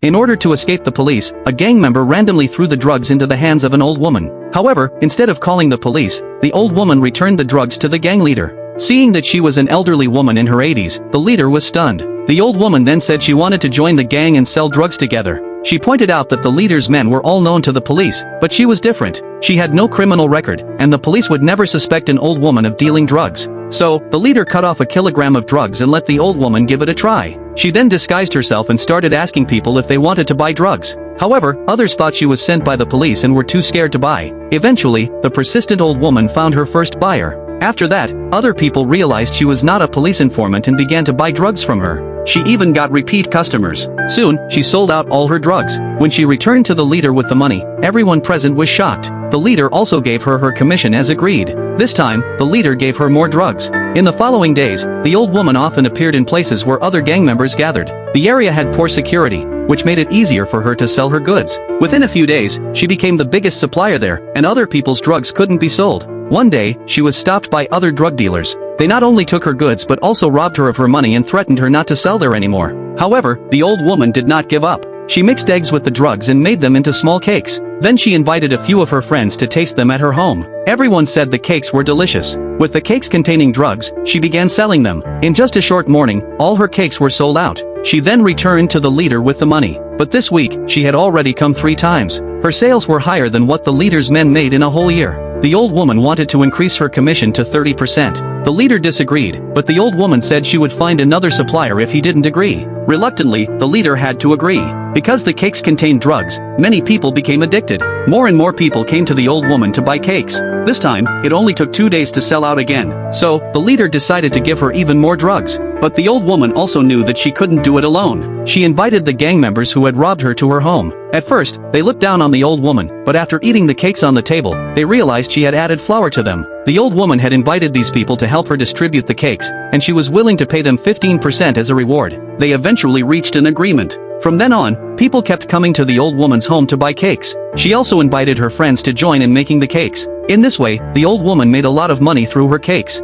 In order to escape the police, a gang member randomly threw the drugs into the hands of an old woman. However, instead of calling the police, the old woman returned the drugs to the gang leader. Seeing that she was an elderly woman in her 80s, the leader was stunned. The old woman then said she wanted to join the gang and sell drugs together. She pointed out that the leader's men were all known to the police, but she was different. She had no criminal record, and the police would never suspect an old woman of dealing drugs. So, the leader cut off a kilogram of drugs and let the old woman give it a try. She then disguised herself and started asking people if they wanted to buy drugs. However, others thought she was sent by the police and were too scared to buy. Eventually, the persistent old woman found her first buyer. After that, other people realized she was not a police informant and began to buy drugs from her. She even got repeat customers. Soon, she sold out all her drugs. When she returned to the leader with the money, everyone present was shocked. The leader also gave her her commission as agreed. This time, the leader gave her more drugs. In the following days, the old woman often appeared in places where other gang members gathered. The area had poor security, which made it easier for her to sell her goods. Within a few days, she became the biggest supplier there, and other people's drugs couldn't be sold. One day, she was stopped by other drug dealers. They not only took her goods but also robbed her of her money and threatened her not to sell there anymore. However, the old woman did not give up. She mixed eggs with the drugs and made them into small cakes. Then she invited a few of her friends to taste them at her home. Everyone said the cakes were delicious. With the cakes containing drugs, she began selling them. In just a short morning, all her cakes were sold out. She then returned to the leader with the money. But this week, she had already come 3 times. Her sales were higher than what the leader's men made in a whole year. The old woman wanted to increase her commission to 30%. The leader disagreed, but the old woman said she would find another supplier if he didn't agree. Reluctantly, the leader had to agree. Because the cakes contained drugs, many people became addicted. More and more people came to the old woman to buy cakes. This time, it only took 2 days to sell out again. So, the leader decided to give her even more drugs. But the old woman also knew that she couldn't do it alone. She invited the gang members who had robbed her to her home. At first, they looked down on the old woman, but after eating the cakes on the table, they realized she had added flour to them. The old woman had invited these people to help her distribute the cakes, and she was willing to pay them 15% as a reward. They eventually reached an agreement. From then on, people kept coming to the old woman's home to buy cakes. She also invited her friends to join in making the cakes. In this way, the old woman made a lot of money through her cakes.